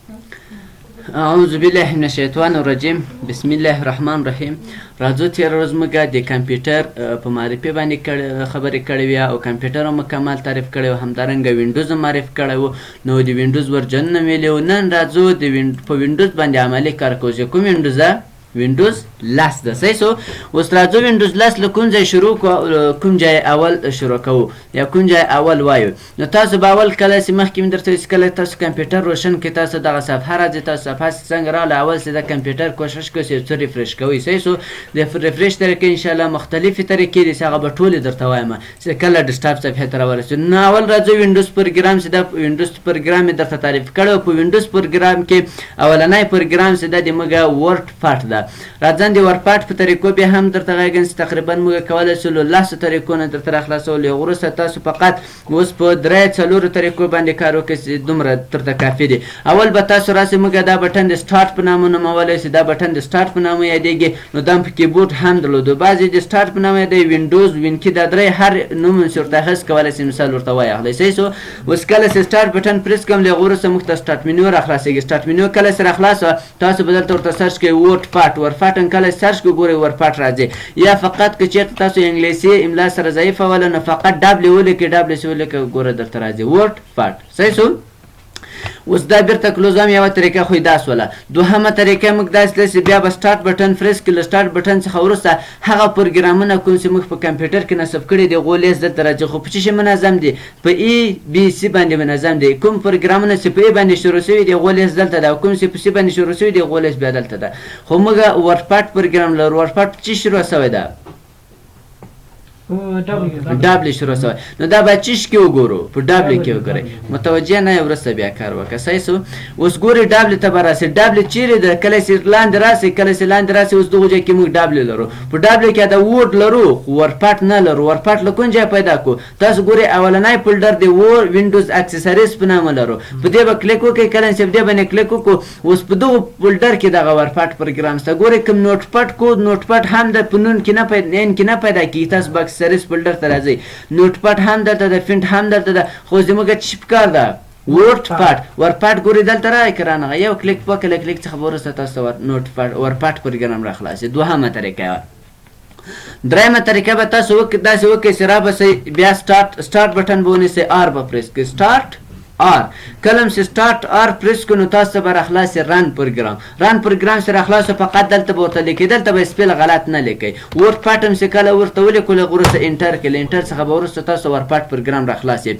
اعوذ بالله من الشیطان الرجیم بسم الله الرحمن الرحیم. راځو تېره ورځ موږ د کمپیوټر په معرفي باندې خبرې کړې وې او کمپیوټر هم مکمل تعریف کړی و، همدارنګه وینډوز هم معرفي کړی و. نو د وینډوز ورجنونه ویلي و. نن راځو په وینډوز باندې عملي کار کوو. چې کوم وینډوز ده؟ وینډوز 10 ده. صحیح سو. اوس راځو وینډوز 10 له کوم ځای شروع کوم ځای اول شروع کوو یا کوم ځای اول وایو. نو تاسو به اول کله چې مخکې مې درته ویل کله تاسو کمپیوټر روشن کړئ تاسو دغه صفحه راځي. تاسو صفحه څنګه راغله اول چې د کمپیوټر کوشش کوئ چې څه ریفرش کوئ. صحیح سو. د ریفرش طریقې انشاءالله مختلفې طریقې دي چې هغه به ټولې درته وایم چې کله ډیسکټاپ صفحې ته راورسېږو. نو اول راځو وینډوز پروګرام چې دا وینډوز پروګرام مې درته تعریف کړی و. په وینډوز پروګرام کې اولنی پروګرام چې دا د موږ ورډ پاټ ده. راځم د ورډ پاټ په طریقو بیا هم درته غږم چې تقریبا موږ کولی شو له 10 طریقو نه درته راخلاصولو. له وروسته تاسو فقط اوس په 3-4 طریقو باندې کار وکړئ چې دومره درته کافي دي. اول به تاسو راسئ موږ دا بټن د سټارټ په نامه نومولی چې دا بټن د سټارټ په نامه یادېږي. نو دا په کیبورډ هم درلودو. بعضې د سټارټ په نامه یادوي وینډوز وینکي دا درې هر نوم چې ورته اخیست کولی شئ مثال ورته وایاخلئ. صحیح سو. اوس کله چې سټارټ بټن پریس کوم له هغه وروسته موږ ته سټارټ منیو راخلاصېږي. سټارټ منیو کله چې راخلاصه تاسو به دلته ورته سرچ کوئ ورډ پاټ. ورډ پاټ کله سرچ کو ګورئ ورډ پاټ راځي. یا فقط که چېرته تاسو انګلیسي املا سره ضعیفه وله نو فقط ډبلې ولیکئ ډبلې چې ولیکئ ګوره درته راځي ورډ پاټ. صحیح سو. اوس دا بیرته کلوز هم یوه طریقه خو دا سوله. دوهمه طریقه موږ داسې ده چې بیا به سټارټ بټن پریس کړي. له سټارټ بټن څخه وروسته هغه پروګرامونه کوم چې موږ په کمپیوټر کې نصب کړي دي هغو لیست دلته راځي. خو په څه شي منظم دي؟ په ای بي سي باندې منظم دي. کوم پروګرامونه چې په ای باندې شروع شوي دي هغو لیست دلته ده او کوم چې په سی باندې شروع شوي دي هغو لیست بیا دلته ده. خو موږ ورډ پاټ پروګرام لرو. ورډ پاټ په څه شروع شوی ده؟ ډبلې شروع شوی. نو دا باید چیش کې وګورو په ډبلې کې وګورئ. متوجه نه یې وروسته بیا کار وکړه. صحیح سو. اوس ګورئ ډبلې ته به راسئ. ډبلې چیرې ده؟ کله چې لاندې راسئ کله چې لاندې راسئ اوس دغه ځای کې موږ ډبلې لرو. په ډبلې کې دا ورډ لرو خو ورډ پاټ نه لرو. ورډ پاټ له کوم ځای پیدا کړو؟ تاسو ګورئ اولنی فولډر د وینډوز اکسسریز په نامه لرو. په دې به کلیک وکړئ. کله چې په دې باندې کلیک وکړو اوس په دغه فولډر کې دغه ورډ پاټ پروګرام شته. ګورئ کوم نوټ پاټ کوډ نوټ پاټ هم د په نون کې نه پیدا کېږي. تاسو به اکسسریز فولډر ته راځئ. نوټ پاټ هم دلته ده فینټ هم دلته ده. خو زموږ څه پکار ده؟ ورډ پاټ. ورډ پاټ ګورئ دلته راغی که رانغی. یو کلیک وکړئ. له کلیک څخه به وروسته تاسو ورډ پاټ پروګرام راخلاصي. دوهمه طریقه. درېیمه طریقه به تاسو داسې وکړئ چې رابسئ بیا سټارټ بټن به ونیسئ. آر به پریس کړئ. سټارټ آر. کله چې سټارټ آر پریس کړو نو تاسو ته به راخلاصي رن پروګرام. رن پروګرام چې راخلاصه فقط دلته به ورته لیکئ. دلته به سپیل غلط نه لیکئ. ورډ پاټ هم چې کله ورته ولیکو له هغه وروسته انټر کړئ. له انټر څخه به وروسته تاسو ورډ پاټ پروګرام راخلاصي.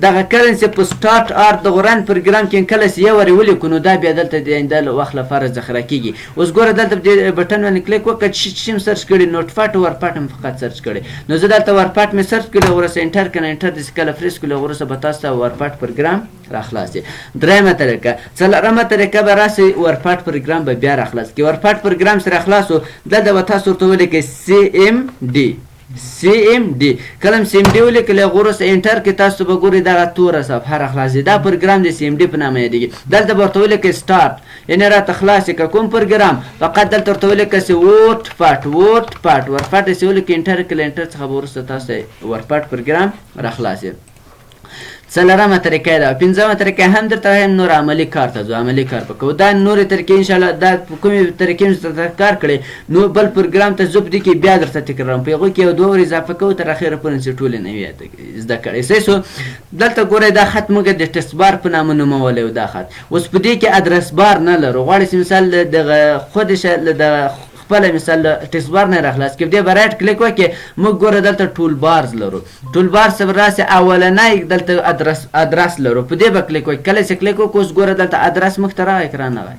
دغه کله چې په سټارټ آر دغه رن پروګرام کې کله چې یو وارې ولیکو نو دا بیا دلته د آینده وخت لپاره ذخیره کېږي. اوس ګوره دلته په دې بټن باندې کلیک وکړه چې څه سرچ کړي نوټ پاټ او ورډ پاټ هم فقط سرچ کړي. نو زه دلته ورډ پاټ مې سرچ کړی وروسته انټر کړم. انټر داسې کله پریس کړو له وروسته به تاسو ته ورډ پاټ پروګرام راخلاصي. درېیمه طریقه. څلورمه طریقه به راسئ ورډ پاټ پروګرام به بیا راخلاص کړي. ورډ پاټ پروګرام چې راخلاصو دلته به تاسو ورته ولیکئ CMD. CMD. کله CMD ولیکئ له هغه وروسته انټر کې تاسو به ګورئ دغه توره صفحه راخلاصي. دا پروګرام د CMD په نامه یادېږي. دلته به ورته ولیکئ سټارټ یعنې راته خلاص کړه کوم پروګرام. فقط دلته ورته ولیکئ چې ورډ پاټ. ورډ پاټ چې ولیکئ انټر کړئ. انټر څخه به وروسته تاسو ورډ پاټ پروګرام راخلاصي. څلورمه طریقه ده. پنځمه طریقه هم درته وایم. نور عملي کار ته ځو. عملي کار به کوو. دا نورې طریقې انشاءالله دا کومې طریقې چې درته کار کړی نو بل پروګرام ته ځو په دې کې بیا درته تکراروم. په هغوی کې یو دوه ور اضافه کوو تر اخره پورې چې ټولې نوي زده کړئ. صحیح سو. دلته ګورئ دا خط موږ د ټیسټ بار په نامه نومولی و. دا خط اوس په دې کې ادرس بار نه لرو. غواړئ چې مثال دغه خودشه د خپل مثال ټیسټ بار نه راخلاص کړئ. دې به رایټ کلیک وکړئ. موږ ګوره دلته ټول بارز لرو. ټول بار سره راسي اولنی دلته ادرس لرو. په دې به کلیک وکړئ. کله چې کلیک وکړو اوس ګوره دلته ادرس مخ ته راغی که رانغی.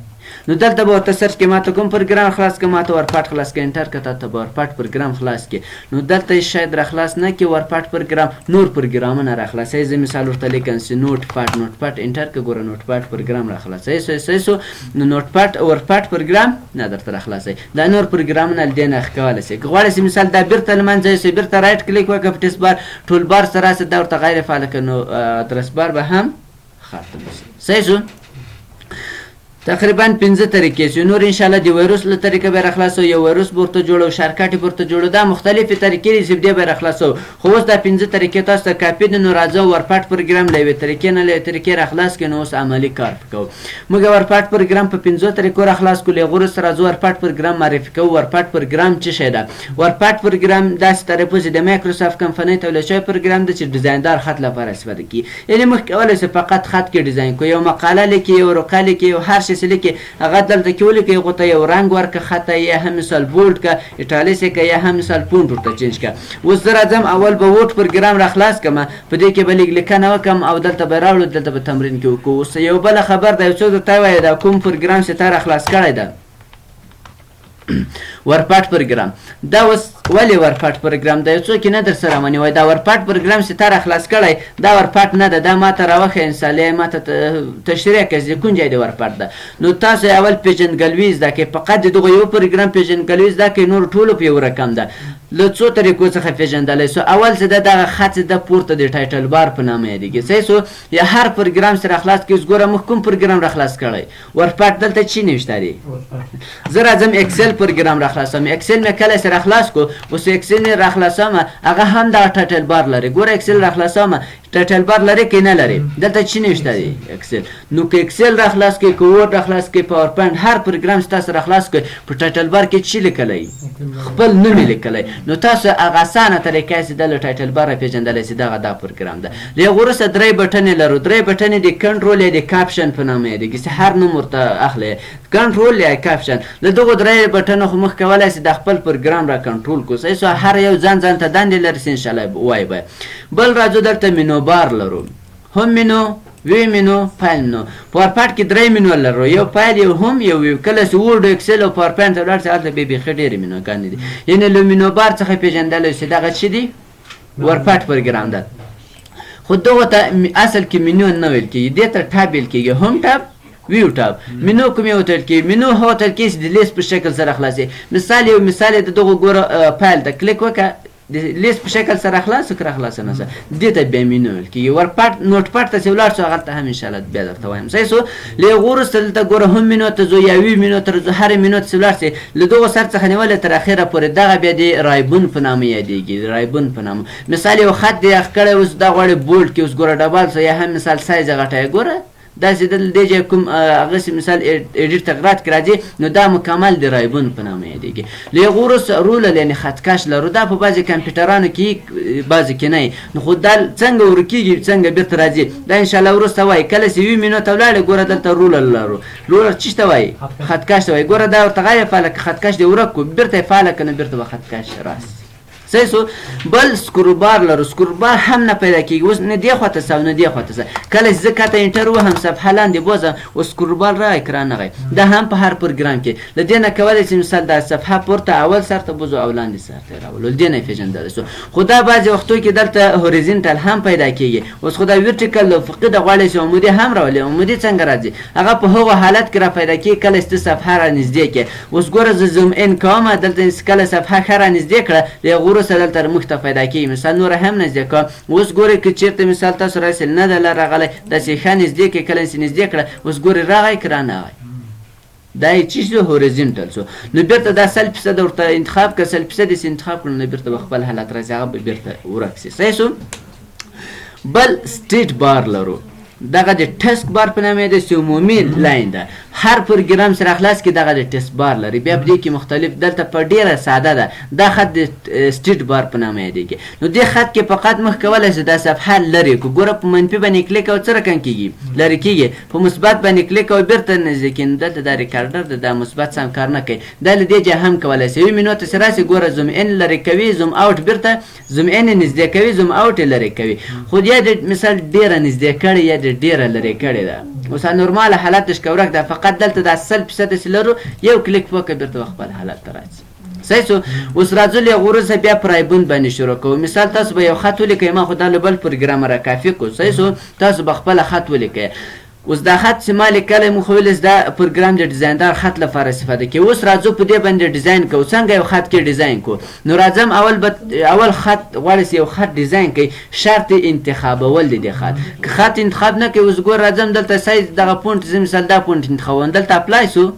نو دلته به ورته سرچ کې ماته کوم پروګرام خلاص کړه ماته ورډ پاټ خلاص کړه. انټر کړه ته به ورډ پاټ پروګرام خلاص کړي. نو دلته یې شاید راخلاص نه کړي ورډ پاټ پروګرام. نور پروګرامونه راخلاصوي. زه مثال ورته لیکم چې نوټ پاټ انټر کړه. ګوره نوټ پاټ پروګرام راخلاصوي. صحیح سو. نو نوټ پاټ ورډ پاټ پروګرام نه درته راخلاصوي. دا نور پروګرامونه له دې نه اخ کولی شئ. که غواړئ چې مثال دا بیرته له منځه یوسئ بیرته رایټ کلیک وکړه په ټیسټ بار ټول بار سره راسي دا ورته غیر فعاله کړه نو ادرس بار به هم ختم شي. صحیح شو. تقریبا 15 طریقې سي نور ان شاء الله د وایروس له طریقه به راخلاصو یو وایروس ورته جوړو شارکټ ورته جوړو دا مختلفې طریقې دي چې دې به راخلاصو خو اوس دا 15 طریقې تاسو ته کاپی دي نو راځو ورپاټ پروګرام له یوې طریقې نه له طریقې راخلاص کړو نو اوس عملي کار وکړو موږ ورپاټ پروګرام په 15 طریقو راخلاص کړو لغور سره راځو ورپاټ پروګرام معرفي کوو ورپاټ پروګرام څه شی ده ورپاټ پروګرام داسې طریقو چې د مایکروسافټ کمپنۍ تولید شوی پروګرام دی چې ډیزایندار خط لپاره استفاده کوي یعنی موږ کولی شو فقط خط کې ډیزاین کوو یو مقاله لیکي یو رقعه لیکي یو هر شی لیکي هغه دلته کې ولیکئ هغو ته یو رنګ ورکړه خط یا هم مثال بولډ که ایټالیس یې که یا هم مثال پونټ ورته چینج کړه اوس زه راځم اول به ووټ پروګرام راخلاص کړم په دې کې به لږ لیکنه وکړم او دلته به راوړو دلته به تمرین کې وکړو اوس یو بله خبر ده یو څوک درته ووایه دا کوم پروګرام چې تا راخلاص کړی ده ورپاټ پروګرام دا اوس ولې ورپاټ پروګرام دا یو څوک نه در سره ونیوی دا ورپاټ پروګرام چې تا راخلاص کړی دا ورپاټ نه ده دا ما ته راوښیه انسالې ما ته تشریح کړه چې کوم ځای د ورپاټ ده نو تاسو اول پیژندګلوي زده کړئ فقط د دغه یو پروګرام پیژندګلوي زده کړئ نور ټولو په یو رقم ده له څو طریقو څخه پیژندلی سو اول چې ده دغه خط چې ده پورته د ټایټل بار په نامه یادېږي صحیح سو یا هر پروګرام چې راخلاص کړئ اوس ګوره موږ کوم پروګرام راخلاص کړی ورپاټ دلته چی نوشته دی زه راځم اکسل پروګرام راخلاصوم اکسل مې کله چې راخلاص کړو اوس اکسل مې راخلاصوم هغه هم دغه ټایټل بار لري ګوره اکسل راخلاصوم ټایټل بار لري که نه لري دلته چی نوشته دی اکسل نو که اکسل راخلاص کړئ که وورډ راخلاص کړئ پاور پوینټ هر پروګرام چې تاسو راخلاص کړئ په ټایټل بار کې چی لیکلی خپل نوم یې لیکلی نو تاسو هغه اسانه طریقه چې د له ټایټل بار پیژندلی سي دغه دا پروګرام ده له هغه وروسته درې بټنې لرو درې بټنې د کنټرول یا د کاپشن په نامه یادېږي چې هر نوم ورته اخلي کنټرول یا کاپشن له دغو درې بټنو خو موږ کولی سي د خپل پروګرام را کنټرول کړو صحیح سو هر یو ځان ځان ته دندې لري چې انشاءالله وایي به بل راځو دلته مینو بار لرو هم مینو وی مینو فایل مینو پاورپاټ کې درې مینو لرو یو فایل یو هم یو ویو کله چې وورډ اکسل او پاورپاینټ ته ولاړ شئ هلته بیا بیخي ډېرې مینوګانې دي یعنې له مینو بار څخه پېژندلی شي دغه څه دي ورپاټ پروګرام ده خو دغو ته اصل کې مینو نه ویل کېږي دې ته ټاب ویل کېږي هم ټاب ویو ټاب مینو کوم یو وتل کېږي مینو هغه وتل کېږي چې د لیست په شکل سره خلاصي مثال یو مثال یې د دغو ګوره فایل ته کلیک وکړه د لیست په شکل سره خلاص کړه خلاص نه سه دې ته بیا مینو ویل کېږي ورپاټ نوټ پاټ ته چې ولاړ شو هغلته هم انشاءالله بیا درته وایم صحیح سو له هغو وروسته دلته ګوره هم مینو ته ځو یا وي مینو ته ځو هرې مینو ته چې ولاړ سئ له دغو سر څخه نیولې تر اخره پورې دغه بیا د رایبون په نامه یادېږي رایبون په نامه مثال یو خط دی یخ کړی اوس دا غواړي بولډ کړي اوس ګوره ډبل سو یا هم مثال سایز یې غټوي ګوره داسې دې ځای کوم هغسې مثال ایډیټ تغیرات کې راځي نو دا مکمل د رایبون په نامه یادېږي له هغو وروسته رولر یعنې خطکش لرو دا په بعضې کمپیوټرانو کې بعضې کې نه نو خو دا څنګه ورکېږي څنګه بېرته راځي دا انشاءالله وروسته وایي کله چې وي مینو ته ولاړې ګوره دلته رولر لرو رولر څه ته وایي خطکش ته وایي ګوره دا ورته غیر فعاله که خطکش دې ورک کړو بېرته یې فعاله که نه بېرته به خطکش راسي صحیح سو بل سکروبار لرو سکروبار هم نه پیدا کېږي اوس نه دې خواته سه او نه دې خواته سه کله چې زه کاته انټر وهم صفحه لاندې بوځم اوس سکروبار را اکران نغی دا هم په هر پروګرام کې له دې نه کولی چې مثال دا صفحه پورته اول سر ته بوځو او لاندې سر ته یې راولو دې نه یې پېژندلی سو خو دا بعضې وختو کې دلته هوریزنټل هم پیدا کېږي اوس خو دا ویرټیکل افقي د غواړی چې عمودي هم راولي عمودي څنګه راځي هغه په هغو حالت کې را پیدا کېږي کله چې ته صفحه را نږدې کړې اوس ګوره زه زوم ان کوم دلته کله صفحه ښه را نږدې کړه د هغو وروسته دلته موږ ته پیدا کېږي مثال نوره هم نږدې کړه اوس ګورئ که چېرته مثال تاسو راسئ نه ده لا راغلی داسې ښه نږدې کړئ کله چې نږدې کړه اوس ګورئ راغی که رانغی دا یې چی شو هوریزنټل شو نو بیرته دا 100% ورته انتخاب که 100% یې انتخاب کړو نو بیرته به خپل حالت راځي هغه به بیرته ورک شي صحیح شو بل سټیټ بار لرو دغه د ټسک بار په نامه یادېږي چې عمومي لاین ده هر پروګرام سره خلاص کې دغه د ټسک بار لري بیا په دې کې مختلف دلته په ډېره ساده ده دا خط د سټیټ بار په نامه یادېږي نو دې خط کې فقط موږ کولی شو دا صفحه لرې کړو ګوره په منفي باندې کلیک او څه رقم کېږي لرې کېږي په مثبت باندې کلیک او بېرته نږدې کېږي نو دلته دا ریکارډر ده دا مثبت سم کار نه کوي دا له دې ځای هم کولی شي یوې مینو ته چې راسي ګوره زوم ان لرې کوي زوم اوټ بېرته زوم ان یې نږدې کوي زوم اوټ یې لرې کوي خو یا د مثال ډېره نږدې کړې یا د ډېره لرې کړې ده اوس نورماله حالت د شکورک ده فقط دلته دا 100% چې لرو یو کلیک وکړه بېرته خپل حالت ته راځي صحیح سو اوس راځو له هغو وروسته بیا په رایبون باندې شروع کوو مثال تاسو به یو خط ولیکئ ما خو دا له بل پروګرامه را کافي کړو صحیح سو تاسو به خپله خط ولیکئ اوس دا خط چې ما لیکلی مو خو ویلې دا پروګرام د ډیزایندار خط لپاره استفاده کوي. اوس راځو په دې باندې ډیزاین کوو. څنګه یو خط کې ډیزاین کوو؟ نو راځم اول خط غواړئ چې یو خط ډیزاین کوي، شرط انتخابول دی د خط. که خط انتخاب نه کوي، اوس ګور راځم دلته سایز دغه پونټ زه مثال دا پونټ انتخابوم، دلته اپلای سو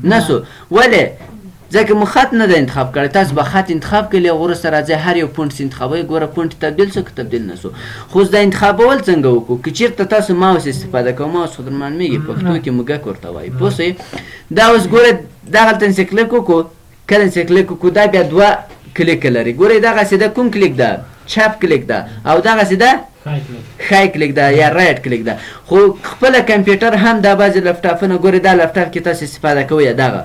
نه سو. ولې؟ ځکه مو خط نه دی انتخاب کړی. تاسو به خط انتخاب کړئ، هغه وروسته راځئ هر یو پونټ انتخابوئ، ګوره پونټ تبدیل سو که تبدیل نه سو. خو اوس دا انتخابول څنګه وکړو؟ که چېرته تاسو ماوس استفاده کوئ، ماوس خو در معلومېږي پښتو کې موږک ورته وایي، پوه سوئ. دا اوس ګوره دغلته چې کلیک وکړو، کله چې کلیک وکړو دا بیا دوه کلیکه لري. ګورئ دغسې ده، کوم کلیک ده؟ چپ کلیک ده، او دغسې ده ښی کلیک ده یا رایټ کلیک ده. خو خپله کمپیوټر هم دا بعضې لپټاپونه ګورئ دا لپټاپ کې تاسو استفاده کوئ دغه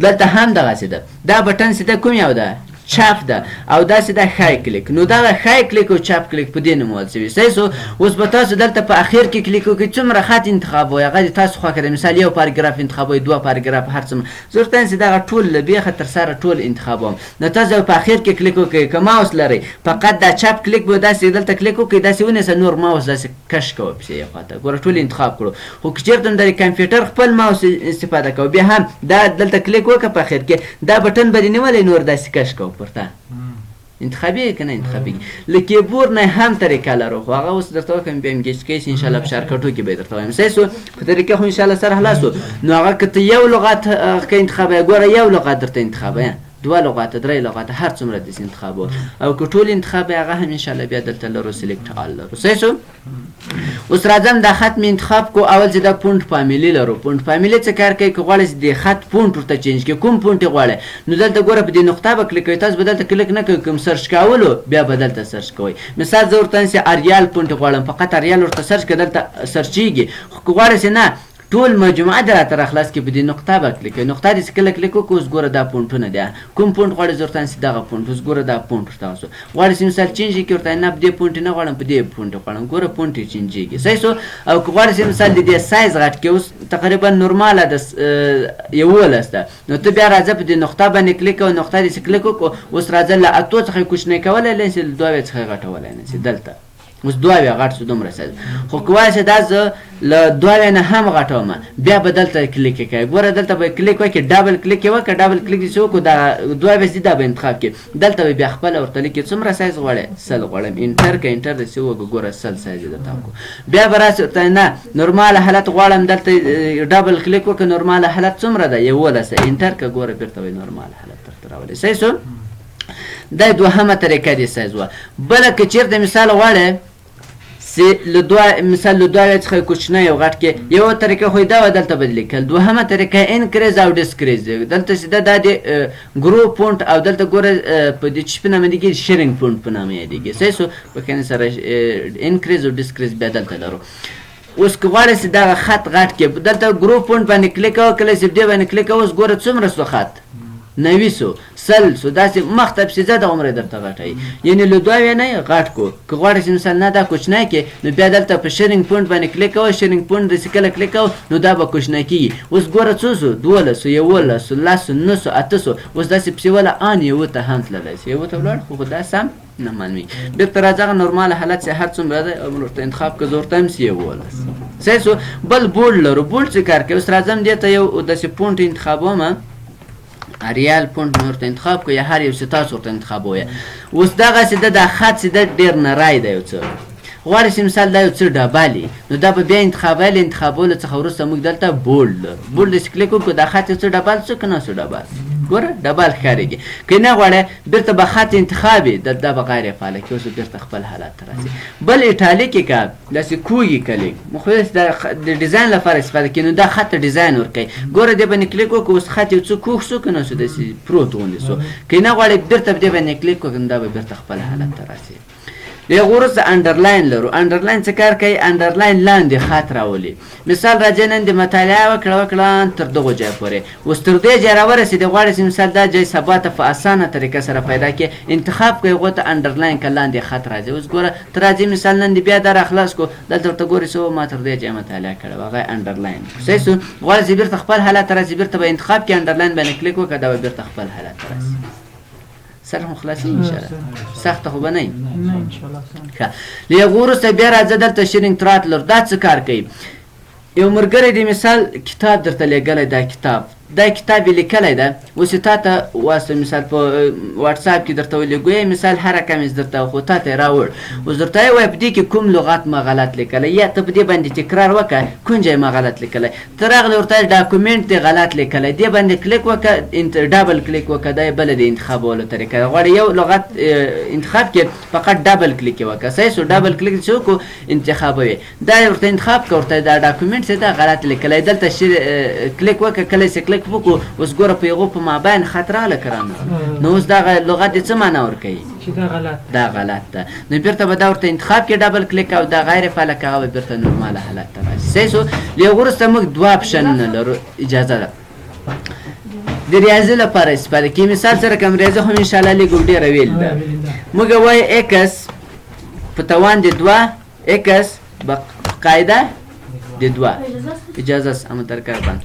دلته هم دغسې ده. دا بټن چې ده کوم یو ده؟ چپ ده، او داسې ده ښی کلیک. نو دغه ښی کلیک او چپ کلیک په دې نومول شوي. صحیح سو. اوس به تاسو دلته په اخر کې کلیک وکړئ، څومره خط انتخابوئ هغه د تاسو خوښه ده. مثال یو پاراګراف انتخابوئ، دوه پاراګراف، هر څومره ضرورت نه چې دغه ټول له بیخه تر سره ټول انتخابوم. نو تاسو په اخر کې کلیک وکړئ. که ماوس لرئ فقط دا چپ کلیک به داسې دلته کلیک وکړئ، داسې ونیسه، نور ماوس داسې کش کوه پسې یې خواته، ګوره ټول انتخاب کړو. خو که چېرته د کمپیوټر خپل ماوس استفاده کوو، بیا هم دا دلته کلیک وکړه په اخر کې، دا بټن به دې نیولی، نور داسې کش کوه پورته. انتخابي که نه انتخابي. له کیبورډ نه هم طریقه لرو، خو هغه اوس درته وکړم بیا انګیج کیس انشاءالله په شارکټو کې به یې درته وایم. صحیح سو. په طریقه خو انشاءالله سره خلاصو. نو هغه که ته یو لغت که انتخابوې، ګوره یو لغت درته انتخابوې، دوه لغاته، درې لغاته، هر څومره داسې انتخابوه. او که ټول انتخابوې هغه هم انشاءالله بیا دلته لرو، سلیکټ آل لرو. صحیح سو. اوس راځم دا خط مې انتخاب کو. اول چې دا پونټ فامیلي لرو. پونټ فامیلي څه کار کوي؟ که غواړئ چې د خط پونټ ورته چینج کړي، کوم پونټ یې غواړئ، نو دلته ګوره په دې نقطه به کلیک کوئ. تاسو به دلته کلیک نه کوئ، کوم سرچ کولو بیا به دلته سرچ کوئ. مثال زه ورته چې اریال پونټ غواړم، فقط اریال ورته سرچ کړه، دلته سرچیږي. خو که غواړئ چې نه ټول مجموعه د راته راخلاص کې په دې نقطه به کلیک کوئ. نقطه دې چې کله کلیک وکړو، اوس ګوره دا پونټونه دي. کوم پونټ غواړئ؟ زه ورته چې دغه پونټ. اوس ګوره دا پونټ ورته وسو. غواړئ چې مثال چینج یې کړئ، ورته نه په دې پونټ نه غواړم، په دې پونټ غواړم، ګوره پونټ یې چینجېږي. صحیح سو. او که غواړئ چې مثال د دې سایز غټ کړئ، اوس تقریبا نورماله ده 11 ده، نو ته بیا راځه په دې نقطه باندې کلیک کوه. نقطه دې چې کلیک وکړو، اوس راځه له 8 څخه کوچنی کولی نه شي، له 2 څخه غټولی نه شي. دلته اوس 2 غټ شو دومره سایز. خو که وایې چې دا زه له 2 نه هم غټوم، بیا به دلته کلیک کوئ. ګوره دلته به کلیک وکړئ، ډبل کلیک یې وکړه. ډبل کلیک چې وکړو دا 2 چې دا به انتخاب کړي. دلته به بیا خپله ورته لیکي څومره سایز غواړئ، 100 غواړم. انټر که انټر داسې وکړو، ګوره 100 سایز یې درته وکړو. بیا به راسي ورته نه نورماله حالت غواړم، دلته ډبل کلیک وکړه. نورماله حالت څومره ده؟ 11. انټر که ګوره بېرته به نورماله حالت درته راولي. صحیح سو. دا دوهمه طریقه دې سایز وه. بله که چېرته مثال غواړئ مثال له 2 څخه کوچنی او غټ کې، یوه طریقه خو دا وه دلته به لیکل. دوهمه طریقه انکریز او ډسکریز. دلته سیده دا د ګرو پونټ، او دلته ګوره په دې چې په نامه یادېږي شیرینګ پونټ په نامه یادېږي. صحیح سو. په کې سره انکریز او ډسکریز بیا دلته لرو. اوس که غواړئ چې دغه خط غټ کړي، دلته ګرو پونټ باندې کلیک کوه، کله چې دې باندې کلیک کوه، اوس ګوره څومره سو خط؟ 90 سو، 100 سو، داسې مخ ته پسې زیاته عمر یې درته غټوي. یعنې له 2 نه یې غټ کړو. که غواړئ چې مثال نه دا کوچنی کړې، نو بیا دلته په شیرینګ پونټ باندې کلیک کوه. شیرینګ پونټ داسې کله کلیک کوه، نو دا به کوچنی کېږي. اوس ګوره څو سو؟ 12 سو، 11 سو، 10 سو، 9 سو، 8 سو. اوس داسې پسې وله ان 1 ته هم تللی سي. 1 ته ولاړ، خو دا سم نه معلومېږي. بېرته راځه هغه نورماله حالت چې هر څومره ده ورته انتخاب کړه. زه ورته هم 11. صحیح سو. بل بولډ لرو. بولډ څه کار کوي؟ اوس راځم دې ته یو داسې پونټ انتخابوم، اریال پونټ مې ورته انتخاب کړو، یا هر یو چې تاسو ورته انتخابوئ. اوس دغسې ده دا خط چې ده ډېر نری دی یو څه. غواړئ چې مثال دا یو څه ډبالي، نو دا به بیا انتخابوي. انتخابولو څخه وروسته موږ دلته بولډ داسې کلیک وکړو. دا خط یو څه ډبال شو که نه شو ډبال؟ ګوره ډبال ښکارېږي. که نه غواړئ بېرته به خط انتخابي، دا به غیر فعاله کړي. اوس بېرته خپل حالت ته راسي. بل ایټالیک یې که داسې کوږي کلیک، مو خو د ډیزاین لپاره استفاده کوي، نو دا خط ته ډیزاین ورکوي. ګوره دې باندې کلیک وکړو، اوس خط یو څه کوږ شو که نه شو؟ داسې پروت غوندې شو. که نه غواړئ بېرته دې باندې کلیک وکړو، دا به بېرته خپل حالت ته راسي. د هغه وروسته انډرلاین لرو. انډرلاین څه کار کوي؟ انډرلاین لاندې خط راولي. مثال راځئ نن د مطالعه وکړه تر دغه ځای پورې. اوس تر دې ځای راورسېدې، غواړئ چې مثال دا ځای سبا ته په اسانه طریقه سره پیدا کړي، انتخاب کوئ، هغو ته انډرلاین که لاندې خط راځي. اوس ګوره ته راځي مثال نن دې بیا دا راخلاص کړو، دلته ورته ګورئ څه ما تر دې ځای مطالعه کړې وه، هغه انډرلاین. صحیح سو. غواړئ چې بېرته خپل حالت ته راسي، بېرته به انتخاب کړي، انډرلاین باندې کلیک وکړه، دا به بېرته خپل حالت ته راسي. سره مو خلاصېږي انشاءالله. سخته خو به نه وي. ښه. له هغو وروسته بیا راځه دلته شیرینګ ترات لرو. دا څه کار کوي؟ یو ملګری دی مثال کتاب درته لیږلی دا کتاب یې لیکلی ده اوس یې تا ته واستو مثال په واټساپ کې درته ولیږو مثال هر رقم یې درته خو تا ته یې راوړ اوس درته یې وایه په دې کې کوم لغات ما غلط لیکلی یا ته په دې باندې تکرار وکړه کوم ځای ما غلط لیکلی ته راغلی ورته ډاکومنټ دې غلط لیکلی دې باندې کلیک وکړه ډبل کلیک وکړه دا یې بله د انتخابولو طریقه ده غواړې یو لغت انتخاب کې فقط ډبل کلیک یې وکړه صحیح سو ډبل کلیک چې وکړو انتخابوي دا یې ورته انتخاب کړه ورته دا ډاکومنټ چې دا غلط لیکلی دلته کلیک وکړه کله چې کلیک وکړو اوس ګوره په هغو په مابین خط راغله که رانه نو اوس دغه لغت یې څه معنا ورکوي دا غلط ده نو بیرته به دا ورته انتخاب کې ډبل کلیک او دا غیر فعاله که هغه به بیرته نورماله حالت ته راشي صحیح سو له هغو وروسته موږ دوه اپشنونه لرو اجازه ده د ریاضي لپاره استفاده کوي مثال سره کوم ریاضي خو انشاءالله لږ ډېره ویل ده موږ وایو اکس په توان د دوه اکس به قاعده د دوه اجازه است اما در کار باندې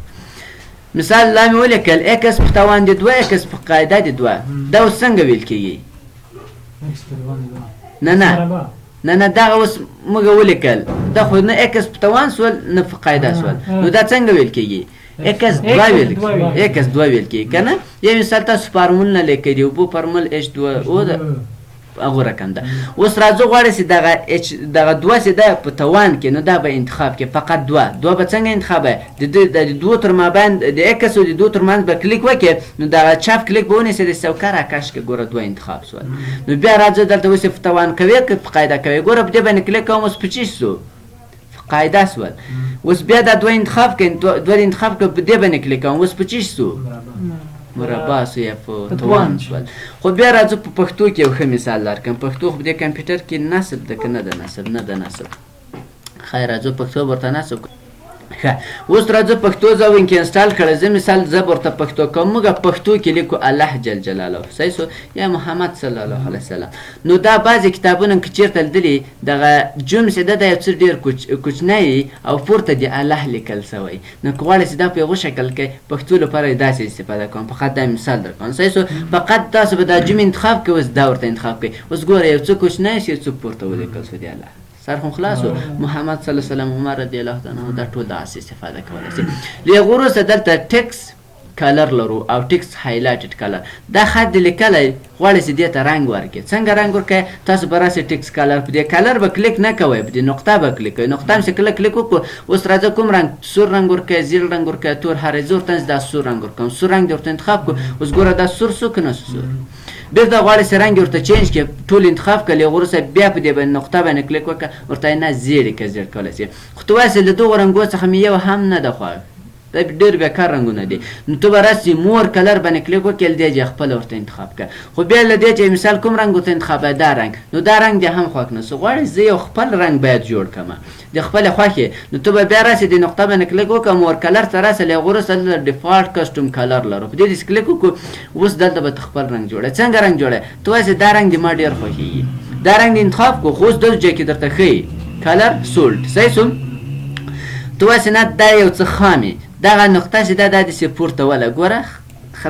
مثال لا مې ولیکل اکس په توان د دوه اکس په قاعده د دوه دا اوس څنګه ویل کېږي نه دغه اوس موږ ولیکل دا خو نه اکس په توان سول نه په قاعده سول نو دا څنګه ویل کېږي اکس دوه ویل کېږي که نه یو مثال تاسو فارمولونه لیکئ د اوبو فارمول H2O ده هغه رقم ده اوس راځو غواړئ چې دغه دوه چې ده په توان کې نو دا به انتخاب کې فقط دوه به څنګه انتخاب د دوه تر مابین د اکس او د دوه تر منځ به کلیک وکړې نو دغه چپ کلیک به ونیسئ د سوکه راکش کې ګوره دوه انتخاب سول نو بیا راځو دلته اوس په توان کوې که په قاعده کوې ګوره په دې باندې کلیک کوم اوس په چی سو قاعده سول اوس بیا دا دوه انتخاب کړئ دوه انتخاب کړئ په دې باندې کلیک کوم اوس په چی سو مربع سو یا په توان سول خو بیا راځو په پښتو کې یو ښه مثال درکړم پښتو خو په دې کمپیوټر کې نصب ده که نه ده نصب خیر راځو پښتو ورته نصب اوس راځو پښتو زه وینکې انسټال کړی زه مثال زه ورته پښتو کوم موږ پښتو کې لیکو الله جل جلاله صحیح سو یا محمد صلی الله علیه وسلم نو دا بعضې کتابونه که چېرته لیدلي دغه جم چې ده دا یو څه ډېر کوچنی او پورته د الله لیکل سوی نو که غواړئ چې دا په هغو شکل کې پښتو لپاره یې داسې استفاده کوم فقط دا مثال در کوم صحیح سو فقط تاسو به دا جم انتخاب کوئ اوس دا ورته انتخاب کوئ اوس ګوره یو څه کوچنی شي یو څه پورته ولیکل سو د الله سر خو خلاصو محمد صلی الله علیه وسلم عمر رضی الله عنه دا ټول داسې استفاده کولی شي له هغو وروسته دلته ټکس کلر لرو او ټکس هایلایټډ کلر دا خط دې لیکلی غواړئ چې دې ته رنګ ورکړئ څنګه رنګ ورکړئ تاسو به راسئ ټکس کلر په دې کلر به کلیک نه کوئ په دې نقطه به کلیک کوئ نقطه چې کله کلیک وکړو اوس راځه کوم رنګ سور رنګ ورکړئ زیړ رنګ ورکړئ تور هر زه ورته دا سور رنګ ورکوم سور رنګ دې ورته انتخاب کړو اوس ګوره دا سور سو که نه سور بیرته غواړئ چې رنګ ورته چینج کړئ ټول انتخاب کړئ له هغو وروسته بیا په دې باندې نقطه باندې کلیک وکړه ورته نه زیړ یې که زیړ کولی شي خو ته وایې چې له دغو رنګو څخه مې یو هم نه ده خوښ دا ډېر بیکار رنګونه دي نو ته به راسې مور کلر باندې کلیک وکړې له دې چې خپله ورته انتخاب کړه خو بیا له دې چې مثال کوم رنګ ورته انتخاب دا رنګ نو دا رنګ دې هم خوښ نه سو غواړې زه یو خپل رنګ باید جوړ کړم د خپلې خوښې نو ته به بیا راسې د نقطه باندې کلیک وکړه مور کلر ته راسې له هغو وروسته ډیفالټ کسټم کلر لرو په دې دې کلیک وکړو اوس دلته به ته خپل رنګ جوړوې څنګه رنګ جوړوې ته وایې چې دا رنګ دې ما ډېر خوښېږي دا رنګ دې انتخاب کړو خو اوس دغه ځای کې درته ښیي کلر سولټ صحیح سو ته وایې چې نه دا یو څه خامې دغه نقطه چې دا داسې پورته وله ګوره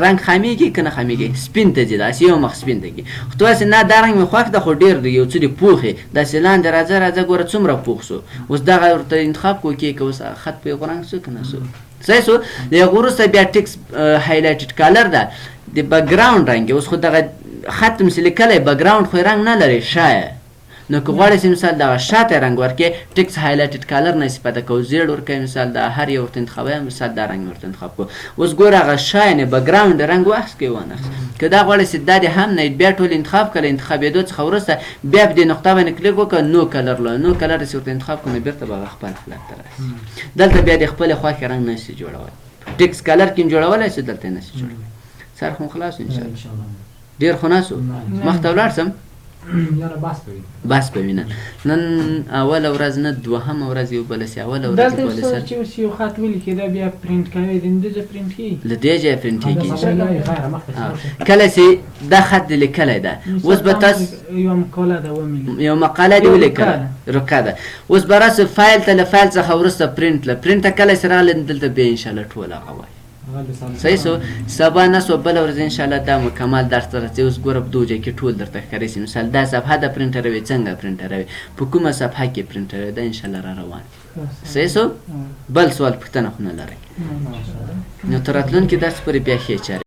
رنګ خمیږي که نه خمیږي سپین ته ځي داسې یو مخ سپین ته ځي خو ته وایې نه دا رنګ مې خوښ ده خو ډېر دی یو څه دې پوخ یې داسې لاندې راځه ګوره څومره پوخ سو اوس دغه ورته انتخاب کړو کې که اوس خط په یو رنګ سو که نه سو صحیح سو د هغو وروسته بیا ټکس هایلایټډ کالر ده د بکګراونډ رنګ اوس خو دغه خط مې چې لیکلی بکګراونډ خو یې رنګ نه لري شایه نو که غواړئ چې مثال دغه شاته رنګ ورکړئ ټکس هایلایټډ کالر نه استفاده کوو زیړ ورکوئ مثال د هر یو ورته انتخابوئ مثال دا رنګ ورته انتخاب کوو اوس ګوره هغه شاینې بکګراونډ رنګ واخیست که یې وانخیست که دا غواړئ چې دا دې هم نه بیا ټول انتخاب کړه انتخابېدو څخه وروسته بیا په دې نقطه باندې کلیک وکړه نو کلر چې ورته انتخاب کړو نو بېرته به هغه خپل حالت ته راشي دلته بیا د خپلې خوښې رنګ نه شي جوړولی ټکس کلر کې هم جوړولی شي دلته یې نه شي جوړولی سر خو خلاص انشاءالله ډېر خو ناسو مخ ته ولاړ سم بس ببینن نن اوله ورځ نه دوهمه ورځ یو بله سي اوله ورځ دلته چې یو خط ولیکې دا بیا پرینټ کوې د دې ځای پرینټ کېږي له دې ځایه پرینټ کېږي کله چې دا خط دې لیکلی ده اوس به تاسو یوه مقاله ده یو مقاله دې ولیکله رکه ده اوس به راسو فایل ته له فایل څخه وروسته پرینټ له پرینټ ته کله چې راغلی دلته بیا انشاءالله ټول هغه وایي صحیح شو سبا نه شو بله ورځ انشاءالله دا مکمل درس ته راځي. اوس ګوره په دغو ځای کې ټول درته ښکاري شي. مثال دا صفحه د پرنټروي څنګه پرنټروي په کومه صفحه کې پرنټروي دا انشاءالله را روان. صحیح شو بل سوال پوښتنه خو نه لرئ نو تر راتلونکي درس پورې بیا ښې چارې